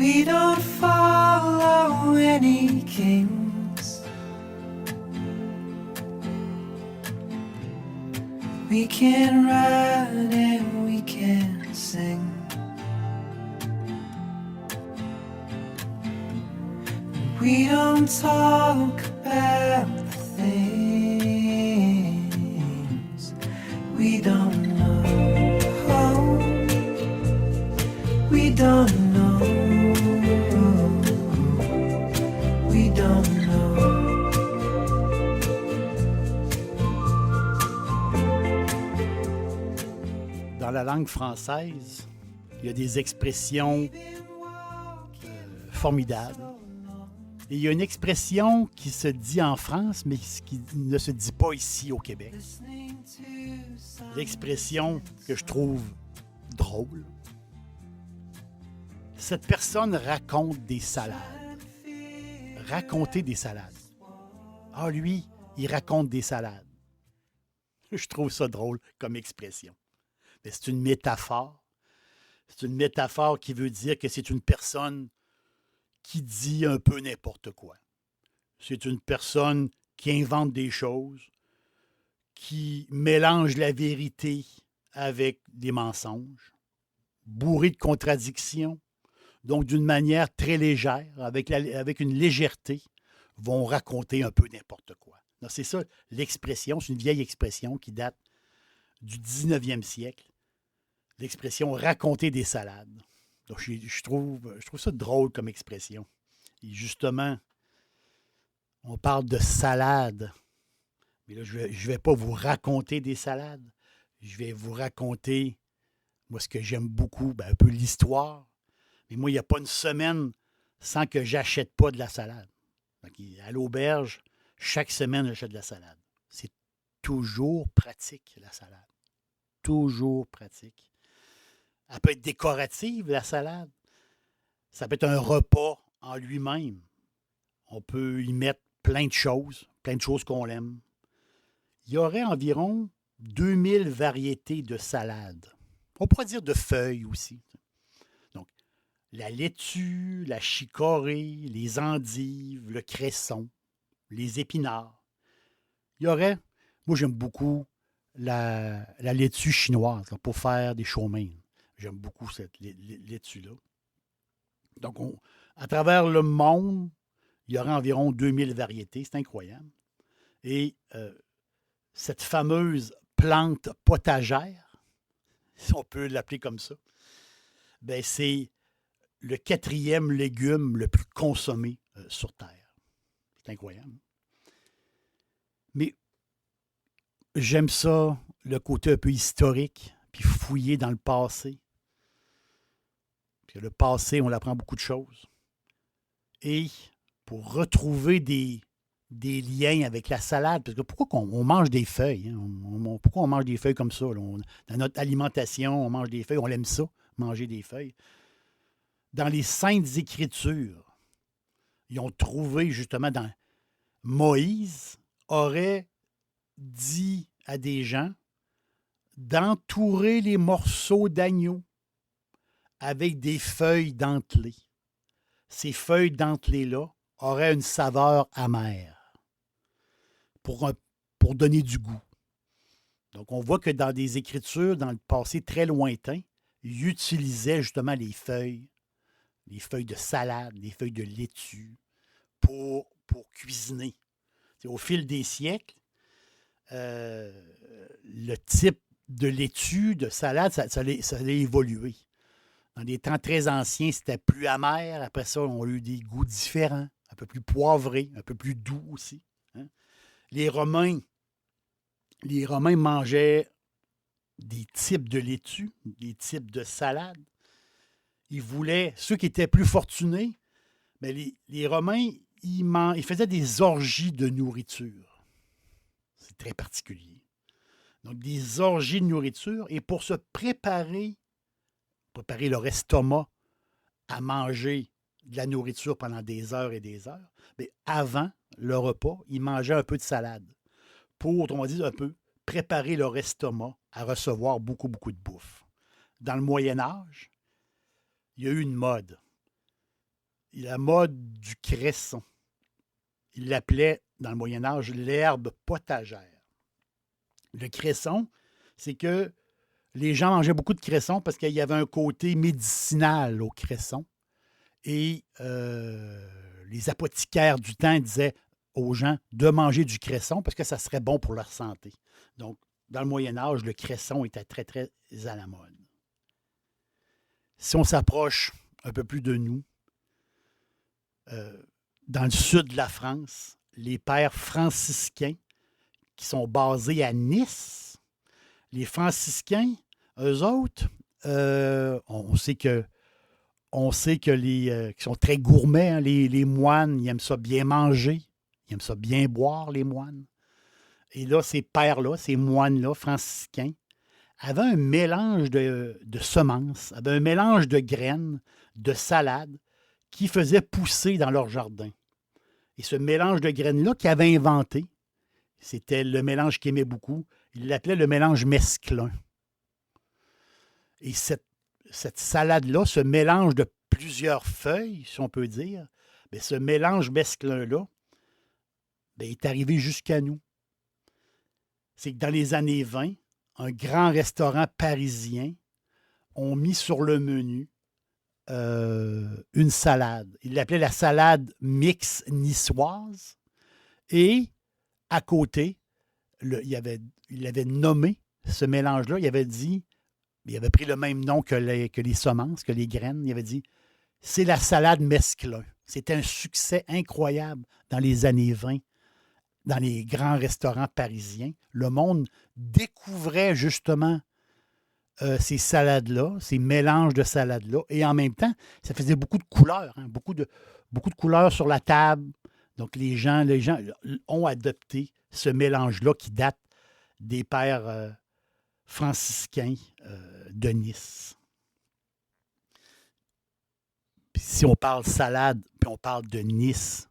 We don't follow any kings. We can ride and we can sing. We don't talk about the things we don't know. We don't know. We don't know. Dans la langue française, il y a des expressions formidables. Et il y a une expression qui se dit en France, mais qui ne se dit pas ici au Québec. L'expression que je trouve drôle. Cette personne raconte des salades. Raconter des salades. Ah, lui, il raconte des salades. Je trouve ça drôle comme expression. Mais c'est une métaphore. C'est une métaphore qui veut dire que c'est une personne qui dit un peu n'importe quoi. C'est une personne qui invente des choses, qui mélange la vérité avec des mensonges, bourré de contradictions, donc d'une manière très légère, avec une légèreté, vont raconter un peu n'importe quoi. Donc, c'est ça l'expression, c'est une vieille expression qui date du 19e siècle, l'expression « raconter des salades ». Donc, je trouve ça drôle comme expression. Et justement, on parle de salade. Mais là, je vais pas vous raconter des salades. Je vais vous raconter, moi, ce que j'aime beaucoup, un peu l'histoire. Mais moi, il n'y a pas une semaine sans que j'achète pas de la salade. Donc, à l'auberge, chaque semaine, j'achète de la salade. C'est toujours pratique, la salade. Toujours pratique. Elle peut être décorative, la salade. Ça peut être un repas en lui-même. On peut y mettre plein de choses qu'on aime. Il y aurait environ 2000 variétés de salades. On pourrait dire de feuilles aussi. Donc, la laitue, la chicorée, les endives, le cresson, les épinards. Il y aurait, moi j'aime beaucoup la laitue chinoise là, pour faire des choux mein. J'aime beaucoup cette laitue-là. Donc, à travers le monde, il y aurait environ 2000 variétés. C'est incroyable. Et cette fameuse plante potagère, si on peut l'appeler comme ça, ben c'est le 4e légume le plus consommé sur Terre. C'est incroyable. Mais j'aime ça, le côté un peu historique, puis fouiller dans le passé. Puis le passé, on apprend beaucoup de choses. Et pour retrouver des liens avec la salade, parce que pourquoi on mange des feuilles? Hein? Pourquoi on mange des feuilles comme ça? Là? Dans notre alimentation, on mange des feuilles, on aime ça, manger des feuilles. Dans les Saintes Écritures, ils ont trouvé justement dans Moïse aurait dit à des gens d'entourer les morceaux d'agneau avec des feuilles dentelées. Ces feuilles dentelées-là auraient une saveur amère pour donner du goût. Donc, on voit que dans des écritures, dans le passé très lointain, ils utilisaient justement les feuilles de salade, les feuilles de laitue pour cuisiner. T'sais, au fil des siècles, le type de laitue, de salade, ça a évolué. Dans des temps très anciens, c'était plus amer. Après ça, on a eu des goûts différents, un peu plus poivrés, un peu plus doux aussi. Hein? Les Romains mangeaient des types de laitue, des types de salades. Ils voulaient, ceux qui étaient plus fortunés, mais les Romains, ils faisaient des orgies de nourriture. C'est très particulier. Donc, des orgies de nourriture. Et pour se préparer leur estomac à manger de la nourriture pendant des heures et des heures, mais avant le repas, ils mangeaient un peu de salade pour, on va dire, un peu préparer leur estomac à recevoir beaucoup, beaucoup de bouffe. Dans le Moyen Âge, il y a eu une mode. la mode du cresson. Il l'appelait, dans le Moyen Âge, l'herbe potagère. Le cresson, c'est que les gens mangeaient beaucoup de cresson parce qu'il y avait un côté médicinal au cresson. Et les apothicaires du temps disaient aux gens de manger du cresson parce que ça serait bon pour leur santé. Donc, dans le Moyen Âge, le cresson était très, très à la mode. Si on s'approche un peu plus de nous, dans le sud de la France, les pères franciscains qui sont basés à Nice, les franciscains, eux autres, on sait que qu'ils sont très gourmets, hein, les moines, ils aiment ça bien manger, ils aiment ça bien boire, les moines. Et là, ces pères-là, ces moines-là, franciscains, avaient un mélange de semences, avaient un mélange de graines, de salades, qui faisaient pousser dans leur jardin. Et ce mélange de graines-là qu'ils avaient inventé, c'était le mélange qu'ils aimaient beaucoup, ils l'appelaient le mélange mesclun. Et cette salade-là, ce mélange de plusieurs feuilles, si on peut dire, bien, ce mélange mesclun-là bien, est arrivé jusqu'à nous. C'est que dans les années 20, un grand restaurant parisien a mis sur le menu une salade. Il l'appelait la salade mix niçoise. Et à côté, il avait nommé ce mélange-là. Il avait pris le même nom que les semences, que les graines. Il avait dit, c'est la salade mesclun. C'était un succès incroyable dans les années 20, dans les grands restaurants parisiens. Le monde découvrait justement ces salades-là, ces mélanges de salades-là. Et en même temps, ça faisait beaucoup de couleurs, hein, beaucoup de couleurs sur la table. Donc, les gens ont adopté ce mélange-là qui date des pères franciscains de Nice. Puis si on parle salade, puis on parle de Nice,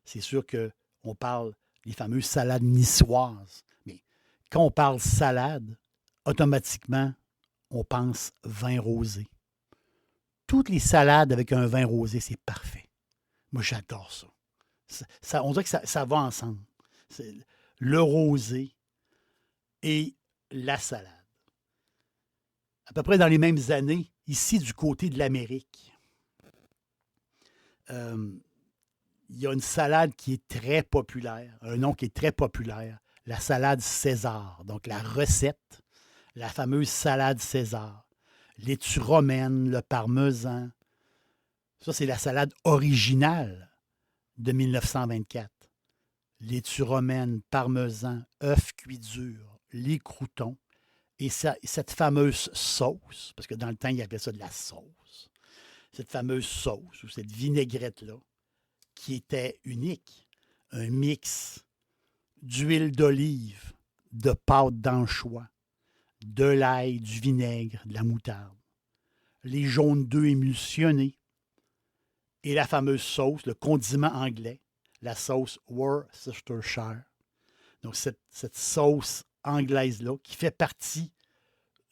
c'est sûr qu'on parle des fameuses salades niçoises. Mais quand on parle salade, automatiquement, on pense vin rosé. Toutes les salades avec un vin rosé, c'est parfait. Moi, j'adore ça. On dirait que ça va ensemble. C'est le rosé et la salade. À peu près dans les mêmes années, ici du côté de l'Amérique, il y a une salade qui est très populaire, un nom qui est très populaire, la salade César. Donc la recette, la fameuse salade César. Laitue romaine, le parmesan. Ça, c'est la salade originale de 1924. Laitue romaine, parmesan, œufs cuits durs, les croûtons. Et cette fameuse sauce, parce que dans le temps, il appelait ça de la sauce, cette fameuse sauce ou cette vinaigrette-là, qui était unique, un mix d'huile d'olive, de pâte d'anchois, de l'ail, du vinaigre, de la moutarde, les jaunes d'œufs émulsionnés et la fameuse sauce, le condiment anglais, la sauce Worcestershire. Donc, cette sauce anglaise-là qui fait partie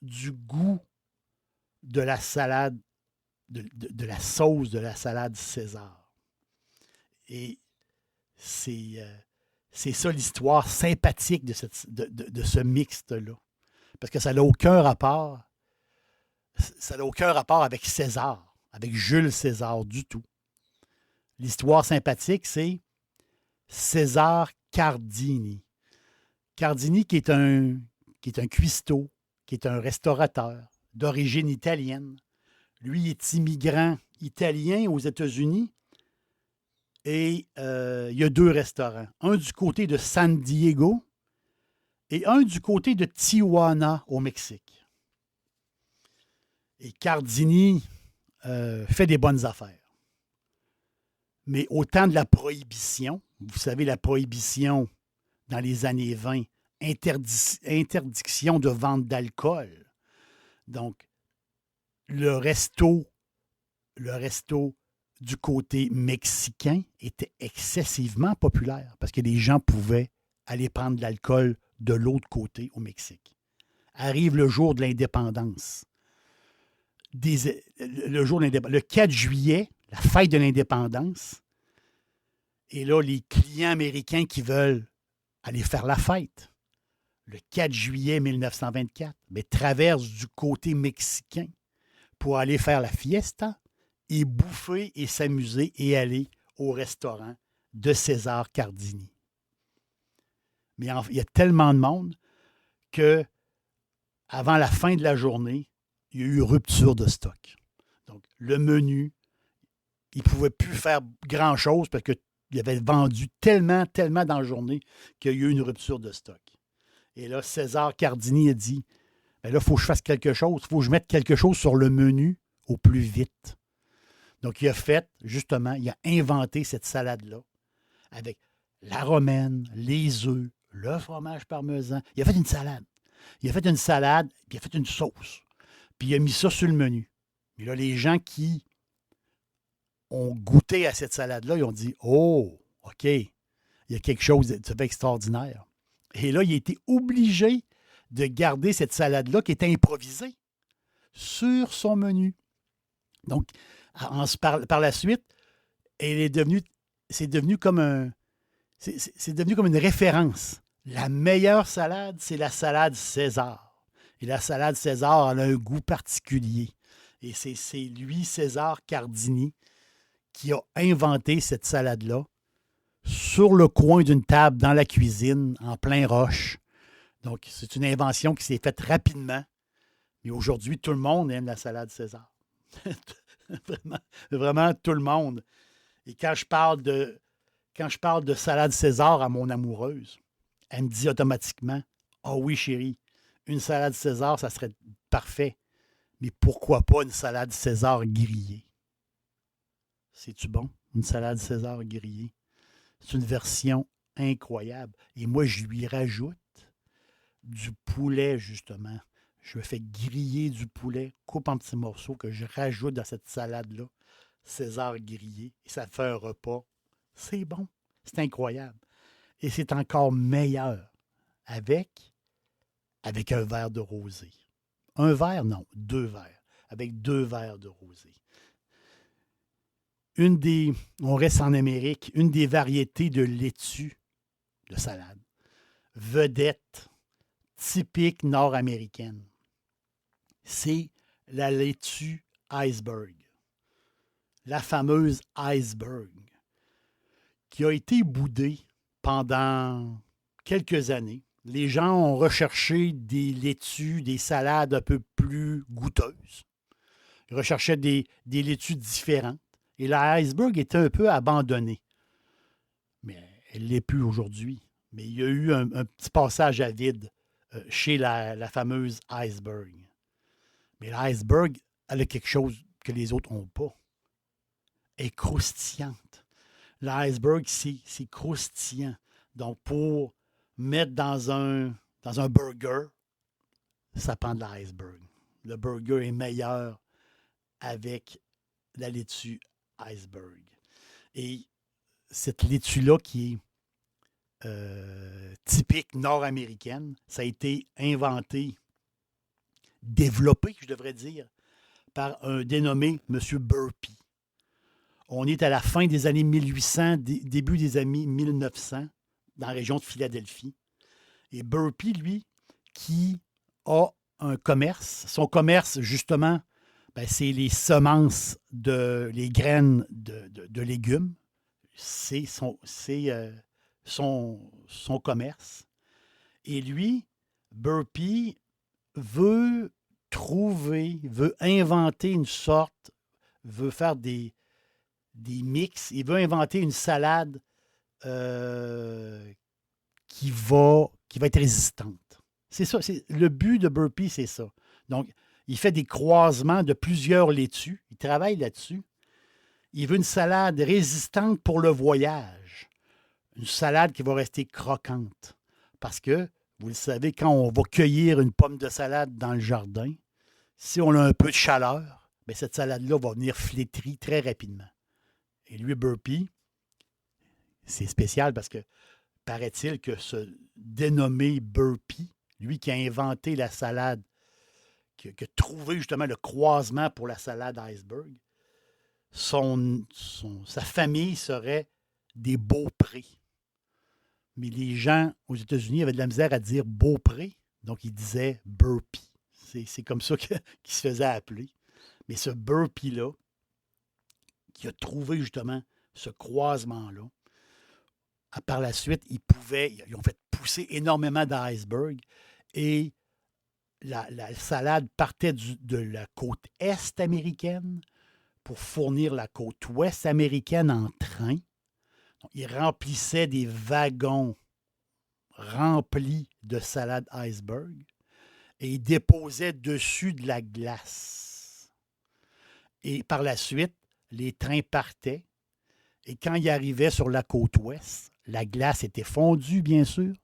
du goût de la salade, de la sauce de la salade César. Et c'est ça l'histoire sympathique de ce mixte-là. Parce que ça n'a aucun rapport. Ça n'a aucun rapport avec César, avec Jules César du tout. L'histoire sympathique, c'est César Cardini. Cardini, qui est un cuistot, qui est un restaurateur d'origine italienne. Lui est immigrant italien aux États-Unis. Et il y a 2 restaurants. Un du côté de San Diego et un du côté de Tijuana, au Mexique. Et Cardini fait des bonnes affaires. Mais au temps de la prohibition, vous savez, la prohibition dans les années 20, interdiction de vente d'alcool. Donc, le resto du côté mexicain était excessivement populaire parce que les gens pouvaient aller prendre de l'alcool de l'autre côté au Mexique. Arrive le jour de l'indépendance. Le 4 juillet, la fête de l'indépendance. Et là, les clients américains qui veulent aller faire la fête, le 4 juillet 1924, mais traversent du côté mexicain pour aller faire la fiesta et bouffer et s'amuser et aller au restaurant de César Cardini. Mais il y a tellement de monde que avant la fin de la journée, il y a eu rupture de stock. Donc, le menu, il ne pouvait plus faire grand-chose parce qu'il avait vendu tellement dans la journée qu'il y a eu une rupture de stock. Et là, César Cardini a dit, ben là, il faut que je fasse quelque chose. Il faut que je mette quelque chose sur le menu au plus vite. Donc, il a fait, justement, il a inventé cette salade-là avec la romaine, les œufs, le fromage parmesan. Il a fait une salade. Il a fait une salade, puis il a fait une sauce. Puis il a mis ça sur le menu. Et là, les gens qui ont goûté à cette salade-là, ils ont dit, oh, OK, il y a quelque chose d'extraordinaire. Et là, il a été obligé de garder cette salade-là qui était improvisée sur son menu. Donc, par la suite, c'est devenu comme c'est devenu comme une référence. La meilleure salade, c'est la salade César. Et la salade César, elle a un goût particulier. Et c'est lui, César Cardini, qui a inventé cette salade-là sur le coin d'une table dans la cuisine, en plein roche. Donc, c'est une invention qui s'est faite rapidement. Mais aujourd'hui, tout le monde aime la salade César. Vraiment, vraiment tout le monde. Et quand je parle de salade César à mon amoureuse, elle me dit automatiquement, ah oui, chérie, une salade César, ça serait parfait. Mais pourquoi pas une salade César grillée? C'est-tu bon, une salade César grillée? C'est une version incroyable. Et moi, je lui rajoute du poulet, justement. Je me fais griller du poulet, coupe en petits morceaux que je rajoute dans cette salade-là, César grillé, et ça fait un repas. C'est bon, c'est incroyable. Et c'est encore meilleur avec un verre de rosé. Un verre, non, 2 verres. Avec 2 verres de rosé. On reste en Amérique, une des variétés de laitue de salade. Vedette, typique nord-américaine. C'est la laitue iceberg. La fameuse iceberg, qui a été boudée pendant quelques années. Les gens ont recherché des laitues, des salades un peu plus goûteuses. Ils recherchaient des laitues différentes. Et la iceberg était un peu abandonnée. Mais elle ne l'est plus aujourd'hui. Mais il y a eu un petit passage à vide chez la fameuse iceberg. Mais l'iceberg, elle a quelque chose que les autres n'ont pas. Elle est croustillante. L'iceberg, c'est croustillant. Donc, pour mettre dans un burger, ça prend de l'iceberg. Le burger est meilleur avec la laitue iceberg. Et cette laitue-là qui est typique nord-américaine, ça a été inventé, développé, je devrais dire, par un dénommé M. Burpee. On est à la fin des années 1800, début des années 1900, dans la région de Philadelphie. Et Burpee, lui, qui a un commerce, son commerce, justement, ben, c'est les semences, les graines de légumes. C'est son commerce. Et lui, Burpee, veut inventer une sorte, veut faire des mix, il veut inventer une salade qui va être résistante. C'est ça, le but de Burpee, c'est ça. Donc, il fait des croisements de plusieurs laitues, il travaille là-dessus. Il veut une salade résistante pour le voyage, une salade qui va rester croquante. Parce que, vous le savez, quand on va cueillir une pomme de salade dans le jardin, si on a un peu de chaleur, bien, cette salade-là va venir flétrie très rapidement. Et lui, Burpee, c'est spécial parce que paraît-il que ce dénommé Burpee, lui qui a inventé la salade, qui a trouvé justement le croisement pour la salade iceberg, sa famille serait des Beaupré. Mais les gens aux États-Unis avaient de la misère à dire Beaupré, donc ils disaient Burpee. C'est comme ça qu'il se faisait appeler. Mais ce Burpee-là, qui a trouvé justement ce croisement-là, par la suite, ils ont fait pousser énormément d'icebergs et la salade partait de la côte est américaine pour fournir la côte ouest américaine en train. Donc, ils remplissaient des wagons remplis de salade iceberg et ils déposaient dessus de la glace. Et par la suite, les trains partaient et quand ils arrivaient sur la côte ouest, la glace était fondue, bien sûr,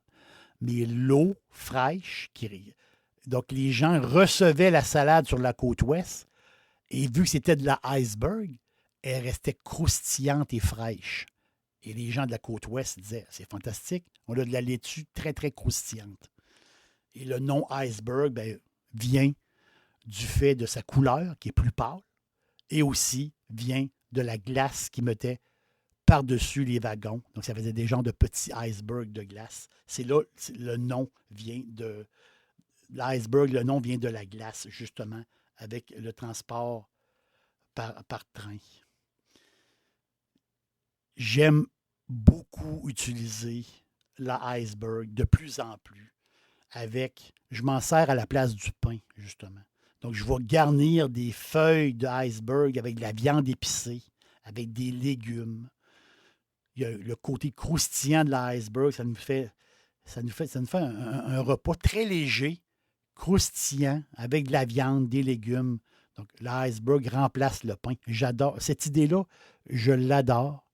mais l'eau fraîche, donc les gens recevaient la salade sur la côte ouest et vu que c'était de la iceberg, elle restait croustillante et fraîche. Et les gens de la côte ouest disaient, c'est fantastique, on a de la laitue très, très croustillante. Et le nom iceberg vient du fait de sa couleur, qui est plus pâle, et aussi vient de la glace qui mettait par-dessus les wagons. Donc, ça faisait des genres de petits icebergs de glace. C'est là, le nom vient de l'iceberg, le nom vient de la glace, justement, avec le transport par train. J'aime beaucoup utiliser l'iceberg de plus en plus je m'en sers à la place du pain, justement. Donc, je vais garnir des feuilles d'iceberg avec de la viande épicée, avec des légumes. Il y a le côté croustillant de l'iceberg, ça nous fait un repas très léger, croustillant, avec de la viande, des légumes. Donc, l'iceberg remplace le pain. J'adore. Cette idée-là, je l'adore.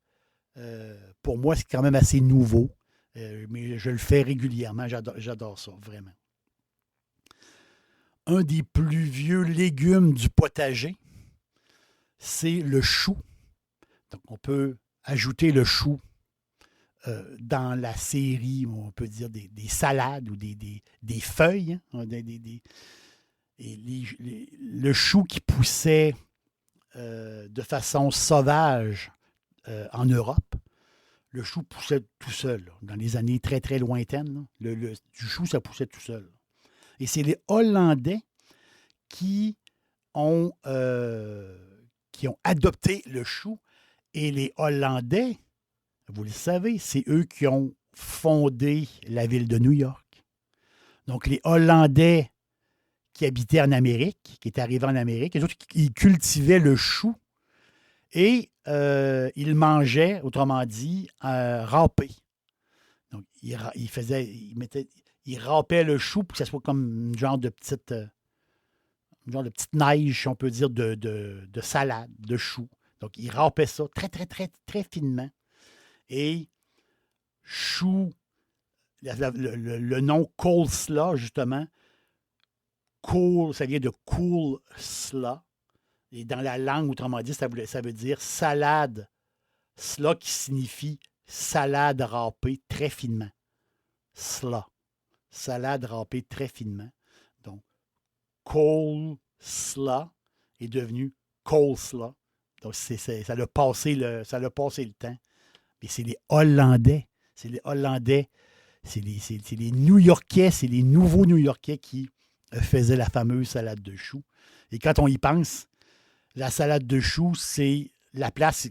Pour moi, c'est quand même assez nouveau, mais je le fais régulièrement. J'adore ça, vraiment. Un des plus vieux légumes du potager, c'est le chou. Donc, on peut ajouter le chou dans la série, on peut dire, des salades ou des feuilles. Hein, le chou qui poussait de façon sauvage en Europe, le chou poussait tout seul, là, dans les années très, très lointaines. Là, du chou, ça poussait tout seul. Et c'est les Hollandais qui ont adopté le chou. Et les Hollandais, vous le savez, c'est eux qui ont fondé la ville de New York. Donc, les Hollandais qui habitaient en Amérique, qui étaient arrivés en Amérique, les autres, ils cultivaient le chou et ils mangeaient, autrement dit, râpé. Donc, ils râpaient le chou pour que ça soit comme une genre de petite neige, si on peut dire, de salade, de chou. Donc, ils râpaient ça très, très, très, très finement. Et chou, le nom coleslaw, justement, cool, ça vient de cool slaw. Et dans la langue, autrement dit, ça veut dire salade. Slaw qui signifie salade râpée très finement. Slaw. Salade râpée très finement. Donc, coleslaw est devenu coleslaw. Donc, ça a passé le temps. Mais c'est les Hollandais. C'est les Hollandais. C'est les New-Yorkais. C'est les nouveaux New-Yorkais qui faisaient la fameuse salade de choux. Et quand on y pense, la salade de choux, c'est la place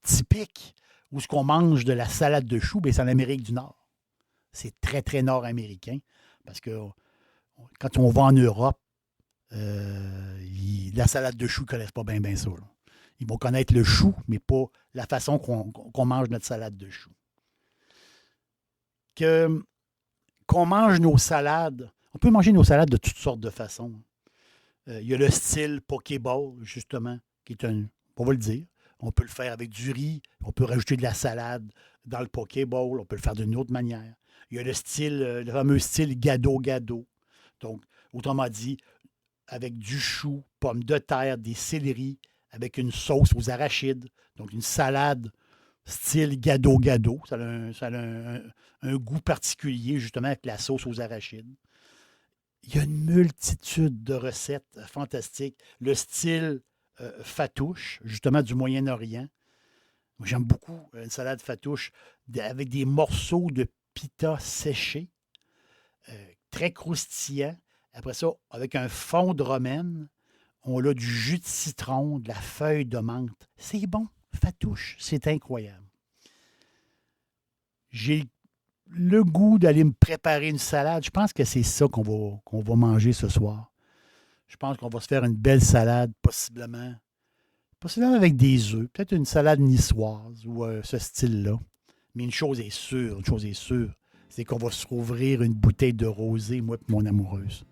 typique où ce qu'on mange de la salade de choux, c'est en Amérique du Nord. C'est très, très nord-américain. Parce que quand on va en Europe, la salade de choux, ils ne connaissent pas bien ça. Là. Ils vont connaître le chou, mais pas la façon qu'on mange notre salade de chou. Qu'on mange nos salades, on peut manger nos salades de toutes sortes de façons. Il y a le style Pokéball, justement, qui est on va le dire, on peut le faire avec du riz, on peut rajouter de la salade dans le Pokéball, on peut le faire d'une autre manière. Il y a le fameux style gado-gado. Donc, autrement dit, avec du chou, pommes de terre, des céleris, avec une sauce aux arachides. Donc, une salade style gado-gado. Ça a un goût particulier, justement, avec la sauce aux arachides. Il y a une multitude de recettes fantastiques. Le style fattoush, justement du Moyen-Orient. Moi, j'aime beaucoup une salade fattoush avec des morceaux de pita séché, très croustillant. Après ça, avec un fond de romaine, on a du jus de citron, de la feuille de menthe. C'est bon, fattoush, c'est incroyable. J'ai le goût d'aller me préparer une salade. Je pense que c'est ça qu'on va manger ce soir. Je pense qu'on va se faire une belle salade, possiblement avec des œufs, peut-être une salade niçoise ou ce style-là. Mais une chose est sûre, c'est qu'on va se rouvrir une bouteille de rosé, moi et mon amoureuse.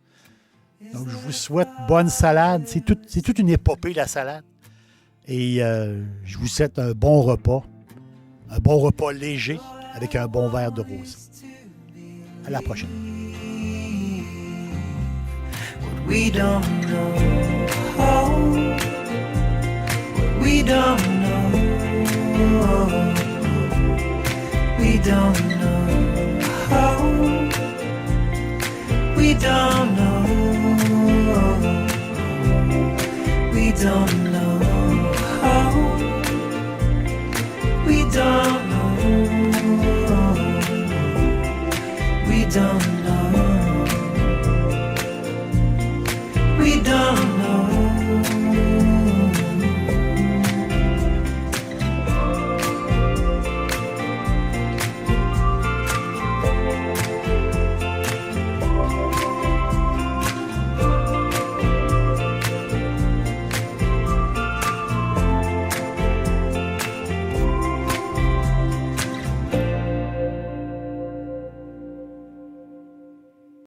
Donc, je vous souhaite bonne salade. C'est toute une épopée, la salade. Et je vous souhaite un bon repas léger avec un bon verre de rosé. À la prochaine. We don't know. We don't know. We don't know. We don't know. We don't know. We don't know. We don't know. We don't